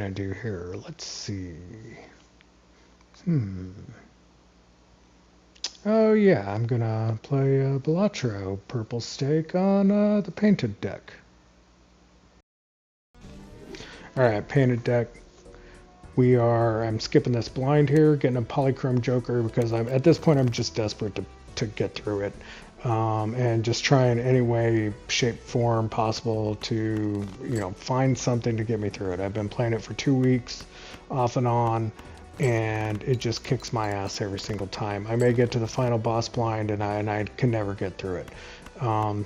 gonna do here? Let's see. Hmm. Oh yeah, I'm gonna play Balatro Purple Stake on the painted deck. Alright, painted deck. I'm skipping this blind here, getting a Polychrome Joker because at this point I'm just desperate to get through it. And just trying any way, shape, form possible to, find something to get me through it. I've been playing it for 2 weeks, off and on, and it just kicks my ass every single time. I may get to the final boss blind, and I can never get through it. I'm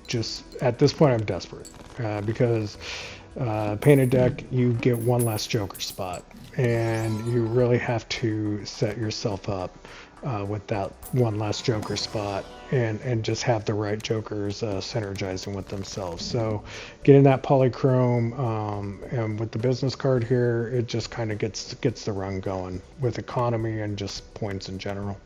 just, at this point, I'm desperate because painted deck, you get one less Joker spot, and you really have to set yourself up with that one less Joker spot and just have the right Jokers synergizing with themselves. So getting that Polychrome and with the business card here, it just kind of gets the run going with economy and just points in general.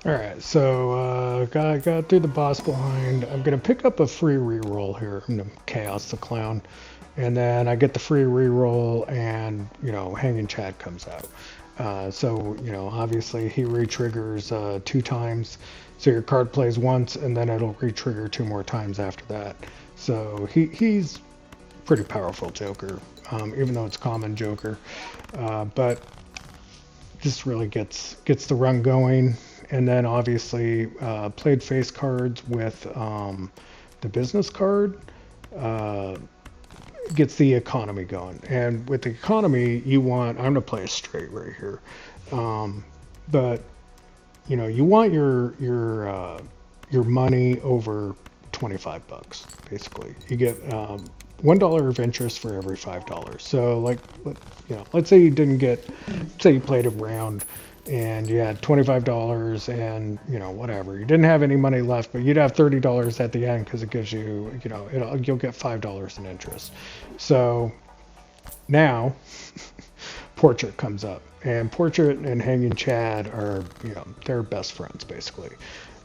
Alright, so got through the boss behind. I'm going to pick up a free reroll here. I'm going to Chaos the Clown. And then I get the free reroll and, Hanging Chad comes out. So, obviously he re-triggers 2 times. So your card plays once and then it'll re-trigger 2 more times after that. So he's pretty powerful Joker, even though it's common Joker. But just really gets the run going. And then obviously played face cards with the business card, gets the economy going. And with the economy, I'm going to play a straight right here. But you want your money over 25 bucks, basically. You get $1 of interest for every $5. So let's say you played a round and you had $25 and whatever, you didn't have any money left, but you'd have $30 at the end because it gives you you'll get $5 in interest. So now Portrait comes up, and Portrait and Hanging Chad are they're best friends basically,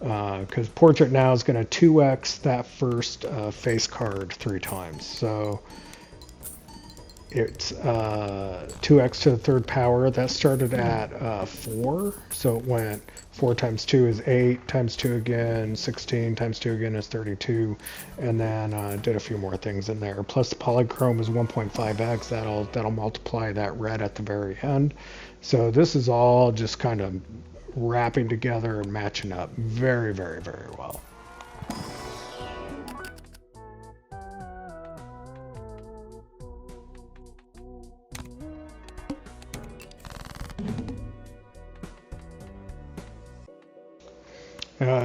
because Portrait now is going to 2x that first face card 3 times. So it's 2x to the 3rd power. That started at 4, so it went 4 times 2 is 8, times 2 again 16, times 2 again is 32, and then did a few more things in there. Plus the Polychrome is 1.5x. That'll multiply that red at the very end. So this is all just kind of wrapping together and matching up very, very, very well.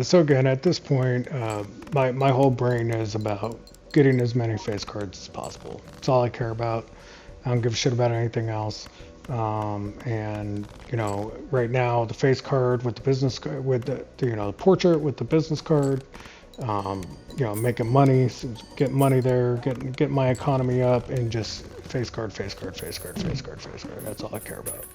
So again, at this point, my whole brain is about getting as many face cards as possible. That's all I care about. I don't give a shit about anything else. And right now the face card with the business card, with the portrait with the business card, making money, get money there, get my economy up, and just face card, face card, face card, face card, face card. That's all I care about.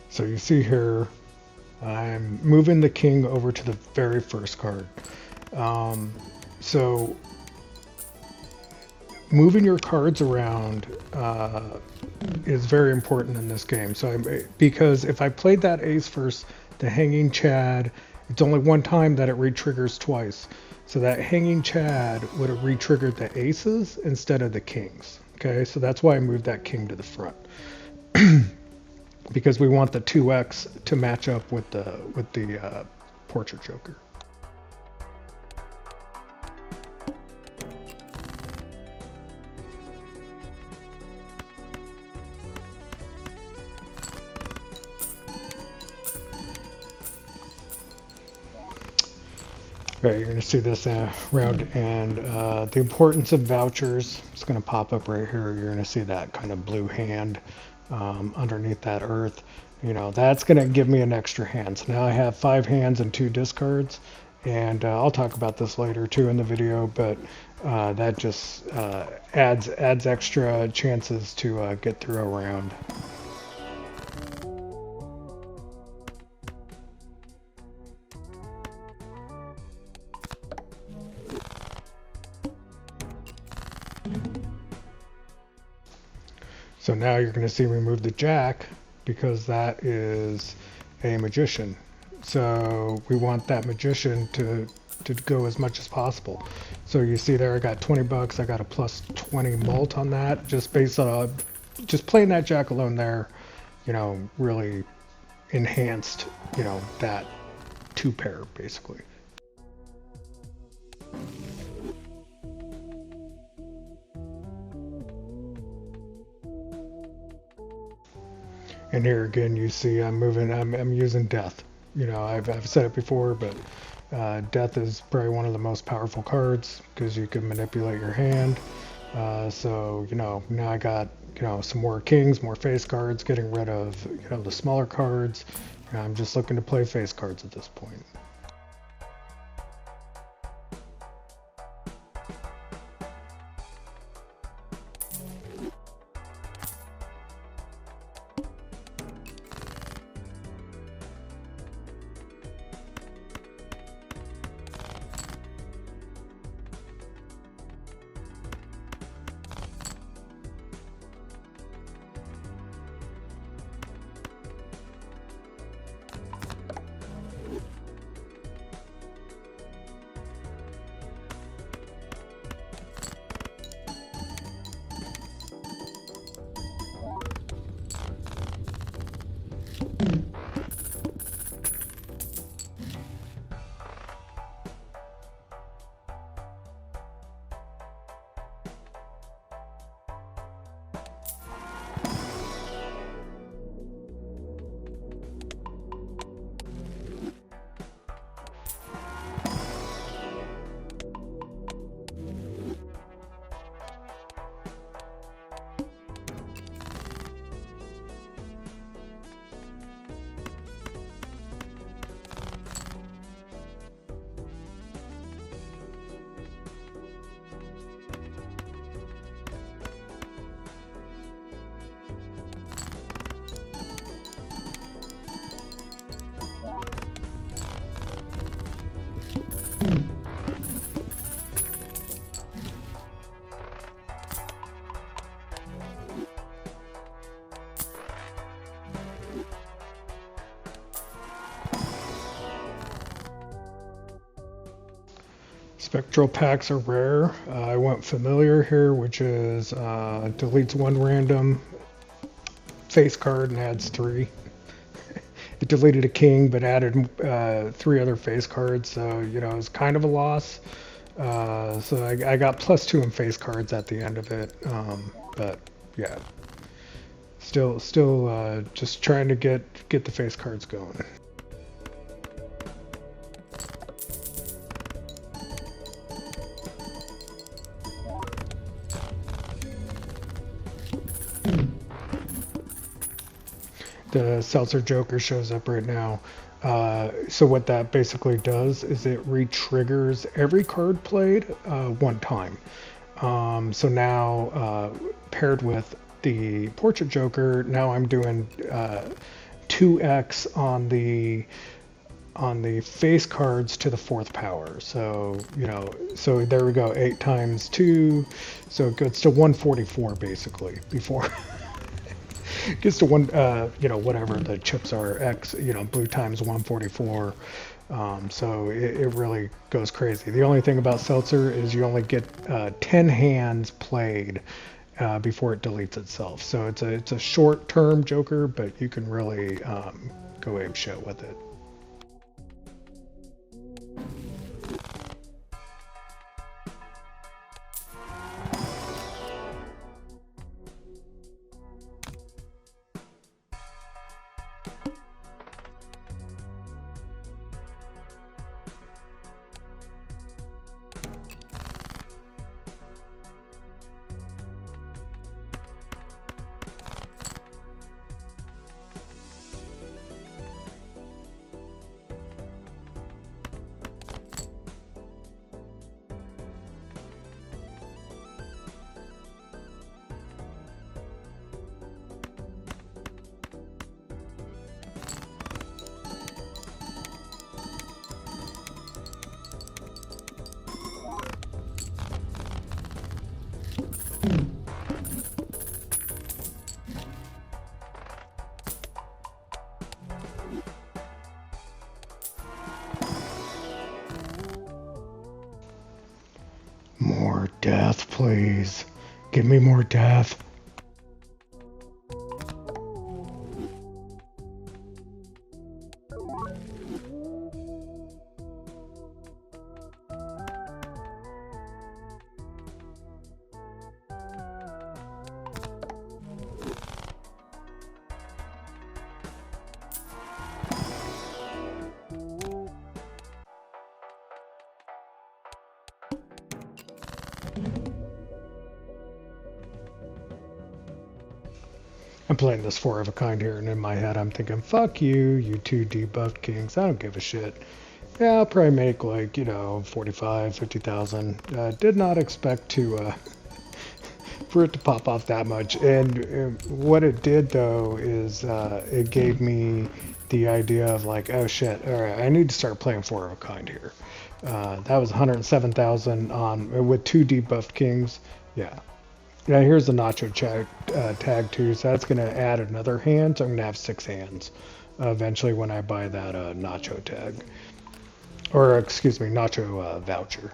So you see here, I'm moving the king over to the very first card. So moving your cards around is very important in this game. Because if I played that ace first, the Hanging Chad It's only one time that it re-triggers twice. So that hanging Chad would have re-triggered the aces instead of the kings. Okay, so that's why I moved that king to the front. Because we want the 2x to match up with the portrait joker. Okay, you're going to see this round, and the importance of vouchers. It's going to pop up right here. You're going to see that kind of blue hand underneath that earth. You know, that's going to give me an extra hand. So now I have 5 hands and 2 discards, and I'll talk about this later too in the video, but that just adds extra chances to get through a round. So now you're going to see me move the jack because that is a magician. So we want that magician to go as much as possible. So you see there I got 20 bucks. I got a plus 20 mult on that just based on just playing that jack alone there, you know, really enhanced, you know, that 2 pair basically. And here again, you see I'm moving, I'm using death. You know, I've said it before, but death is probably one of the most powerful cards because you can manipulate your hand. So, you know, now I got, you know, some more kings, more face cards, getting rid of, you know, the smaller cards. I'm just looking to play face cards at this point. Spectral packs are rare. I went familiar here, which is deletes 1 random face card and adds 3. It deleted a king, but added 3 other face cards, so, you know, it's kind of a loss. So I got +2 in face cards at the end of it, but yeah, still just trying to get the face cards going. The Seltzer Joker shows up right now. So what that basically does is it re-triggers every card played 1 time. So now paired with the Portrait Joker, now I'm doing 2x on the face cards to the 4th power. So, you know, so there we go, 8 times 2, so it gets to 144 basically before. Gets to 1, you know, whatever the chips are, X, you know, blue times 144. So it really goes crazy. The only thing about Seltzer is you only get 10 hands played before it deletes itself. So it's a short-term Joker, but you can really go ape shit with it. More death, please. Give me more death. I'm playing this four of a kind here, and in my head I'm thinking, fuck you, you two debuffed kings. I don't give a shit. Yeah, I'll probably make like, 45, 50,000. Did not expect to, for it to pop off that much. And what it did though is it gave me the idea of like, oh shit, all right, I need to start playing four of a kind here. That was 107,000 on with two debuffed kings. Yeah. Yeah, here's the Nacho tag too, so that's going to add another hand, so I'm going to have 6 hands eventually when I buy that Nacho tag. Or, excuse me, Nacho voucher.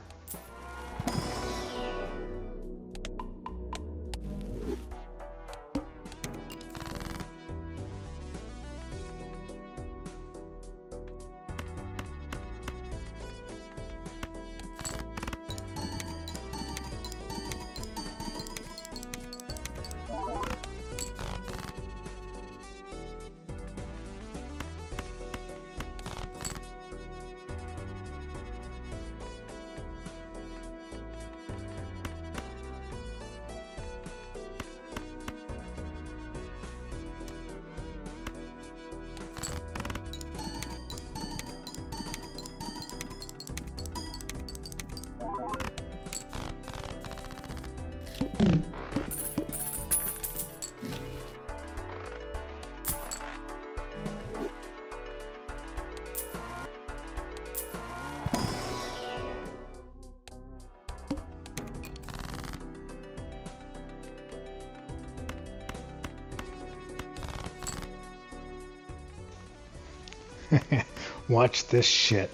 Watch this shit.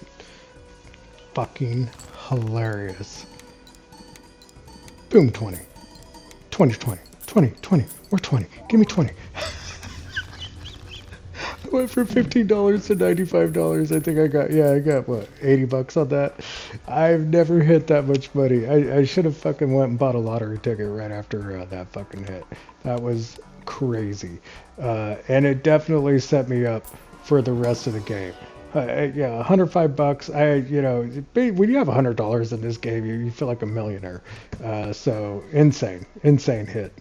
Fucking hilarious. Boom, 20. 20, 20, 20, 20. We're 20. Give me 20. I went from $15 to $95. I think I got what, 80 bucks on that. I've never hit that much money. I should have fucking went and bought a lottery ticket right after that fucking hit. That was crazy. And it definitely set me up for the rest of the game. Yeah, 105 bucks. When you have $100 in this game, you feel like a millionaire. So insane hit.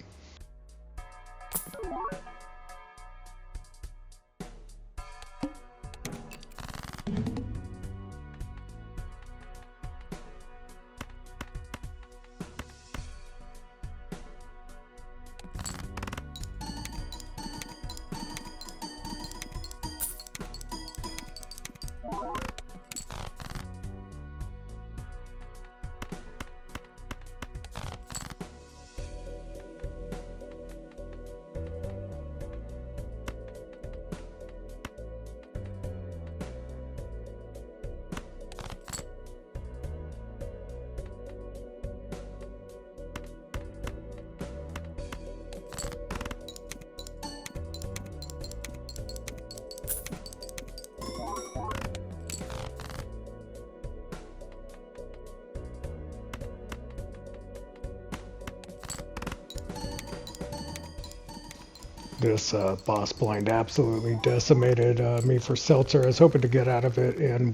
This boss blind absolutely decimated me for Seltzer. I was hoping to get out of it in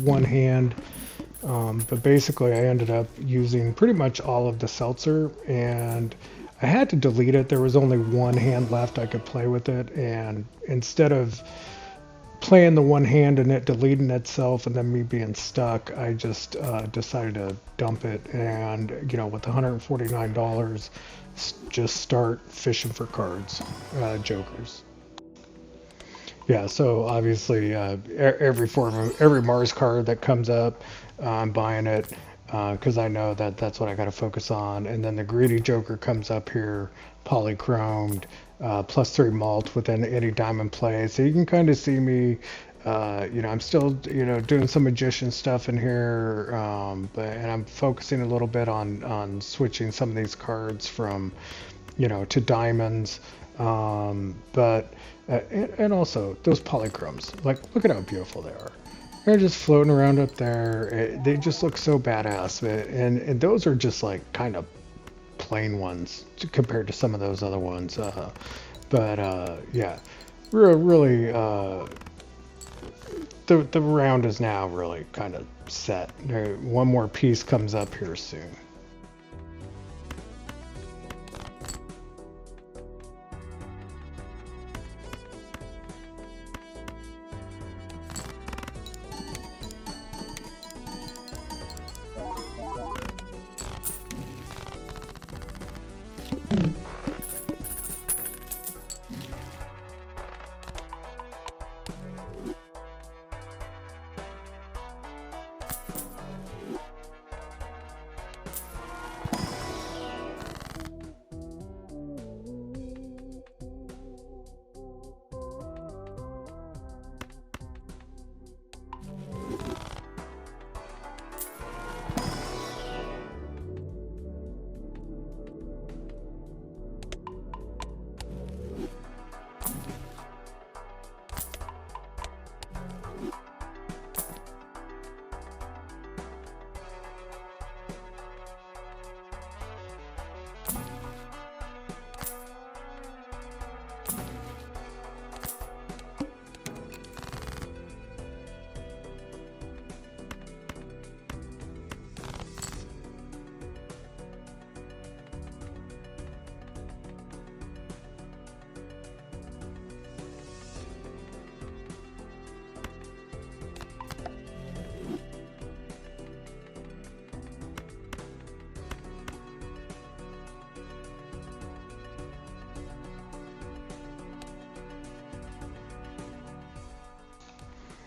one hand, but basically I ended up using pretty much all of the Seltzer, and I had to delete it. There was only one hand left I could play with it, and instead of playing the one hand and it deleting itself and then me being stuck, I just decided to dump it, and with $149, just start fishing for cards, jokers. Yeah, so obviously every Mars card that comes up, I'm buying it because I know that that's what I got to focus on. And then the greedy Joker comes up here, polychromed, +3 malt within any diamond play. So you can kind of see me. I'm still doing some magician stuff in here, and I'm focusing a little bit on switching some of these cards from to diamonds. But and also those polychromes, like look at how beautiful they are. They're just floating around up there. They just look so badass. And those are just like kind of plain ones compared to some of those other ones. But yeah, really, the round is now really kind of set. One more piece comes up here soon.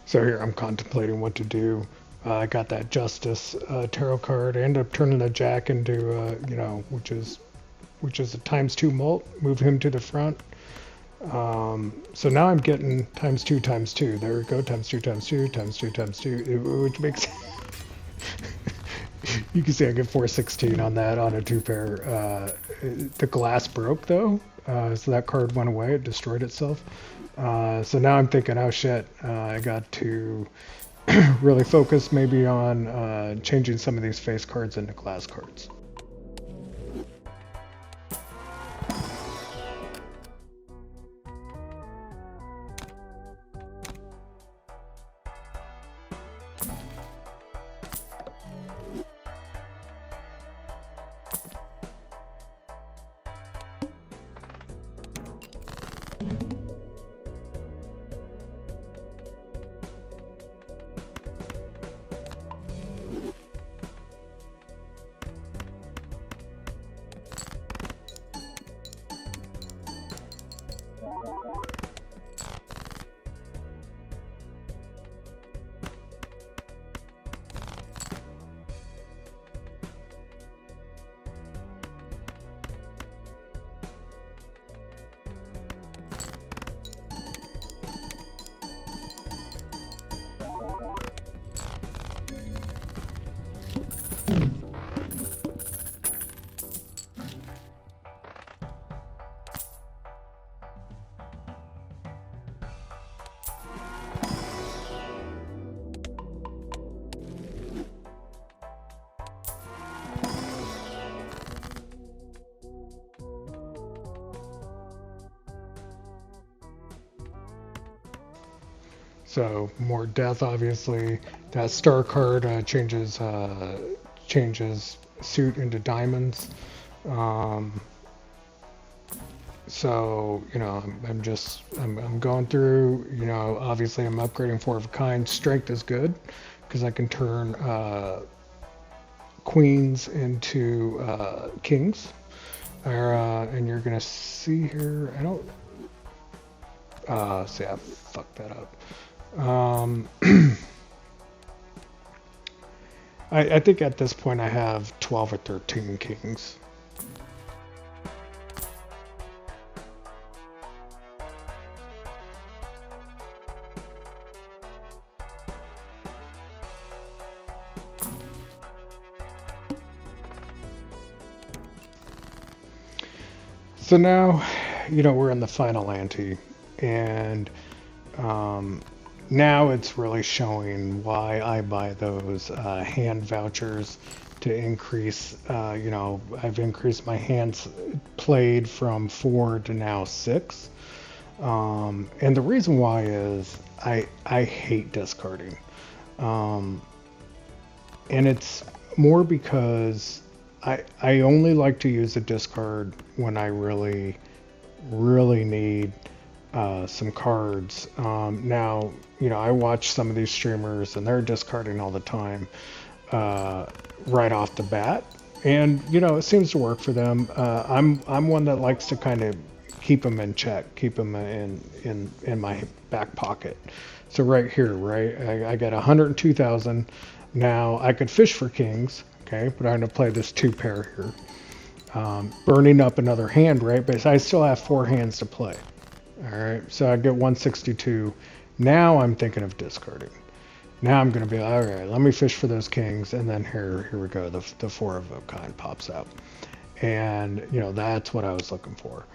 So here I'm contemplating what to do. I got that Justice tarot card. I ended up turning the Jack into, which is a ×2 mult. Move him to the front. So now I'm getting ×2 ×2. There we go, ×2 ×2 ×2 ×2, which makes you can see I get 416 on that on a 2-pair. The glass broke though, so that card went away. It destroyed itself. So now I'm thinking, oh shit, I got to really focus maybe on changing some of these face cards into glass cards. So more death, obviously. That star card changes suit into diamonds. Um, so I'm going through. Obviously I'm upgrading four of a kind. Strength is good because I can turn queens into kings. And you're gonna see here. I don't. See, I fucked that up. I think at this point I have 12 or 13 kings. So now, we're in the final ante, and now it's really showing why I buy those hand vouchers to increase. I've increased my hands played from 4 to now 6. And the reason why is I hate discarding. Um, and it's more because I only like to use a discard when I really, really need some cards. Now, I watch some of these streamers and they're discarding all the time right off the bat. And, it seems to work for them. I'm one that likes to kind of keep them in check, keep them in my back pocket. So right here, right, I got 102,000. Now I could fish for kings, okay, but I'm going to play this 2 pair here. Burning up another hand, right, but I still have 4 hands to play. All right, so I get 162. Now I'm thinking of discarding. Now I'm going to be, all right, let me fish for those kings, and then here we go, the 4 of a kind pops out. And, that's what I was looking for.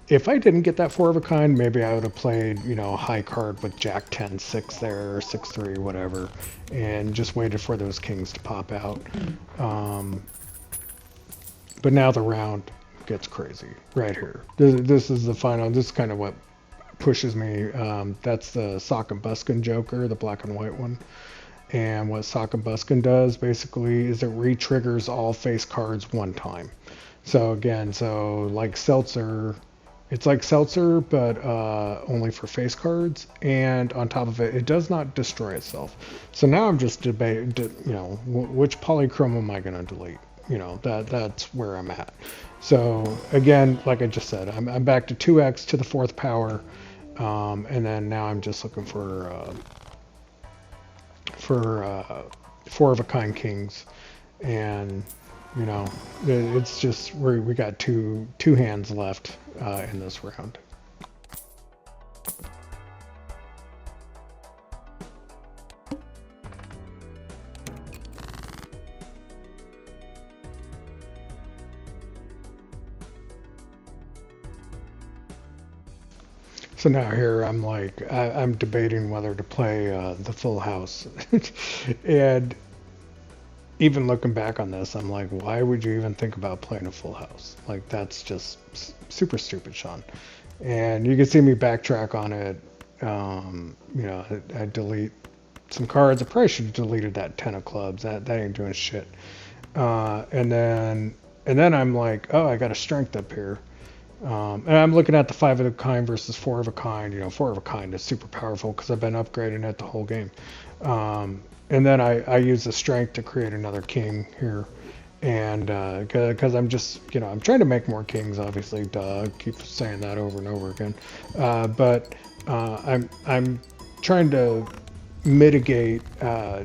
If I didn't get that 4 of a kind, maybe I would have played, a high card with Jack 10, 6 there, or 6, 3, whatever, and just waited for those kings to pop out. But now the round gets crazy right here. This is the final. This is kind of what pushes me. That's the Sock and Buskin Joker, the black and white one. And what Sock and Buskin does basically is it re-triggers all face cards one time. So again, like Seltzer, it's like Seltzer, but only for face cards. And on top of it, it does not destroy itself. So now I'm just debating, which polychrome am I going to delete? That's where I'm at. So again, like I just said, I'm back to 2x to the 4th power. And then now I'm just looking for 4 of a kind kings. And it's just we got two hands left in this round. So now here I'm like I'm debating whether to play the full house, and even looking back on this, I'm like, why would you even think about playing a full house? Like, that's just super stupid, Sean. And you can see me backtrack on it. I delete some cards. I probably should have deleted that 10 of clubs. That ain't doing shit. And then I'm like, oh, I got a strength up here. And I'm looking at the 5 of a kind versus 4 of a kind. 4 of a kind is super powerful because I've been upgrading it the whole game. And then I use the strength to create another king here. And because I'm just, I'm trying to make more kings, obviously. Duh, I keep saying that over and over again. But I'm trying to mitigate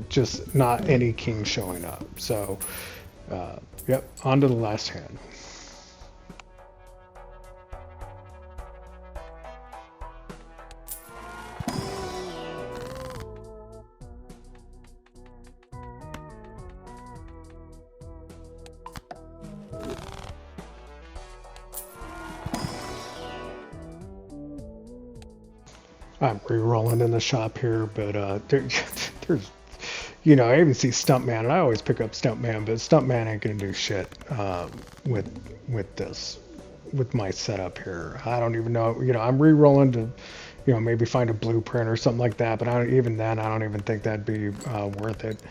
just not any king showing up. So, yep, on to the last hand. I'm re-rolling in the shop here, but there's, I even see Stuntman, and I always pick up Stuntman, but Stuntman ain't gonna do shit with this, with my setup here. I don't even know, I'm re-rolling to you know, maybe find a blueprint or something like that. But even then, I don't even think that'd be worth it.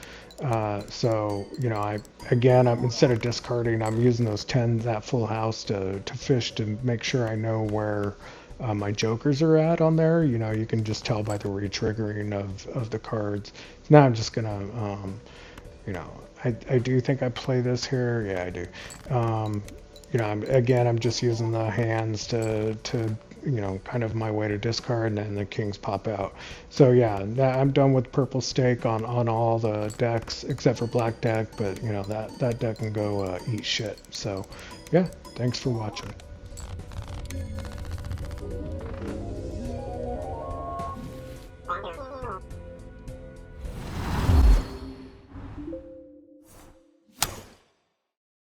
So, you know, instead of discarding, I'm using those 10s at full house to fish to make sure I know where my jokers are at on there. You know, you can just tell by the retriggering of the cards. Now I'm just gonna, you know, I do think I play this here. Yeah, I do. You know, I'm just using the hands to you know, kind of my way to discard, and then the kings pop out. So yeah, I'm done with purple stake on all the decks except for black deck, but you know, that deck can go eat shit. So yeah, thanks for watching.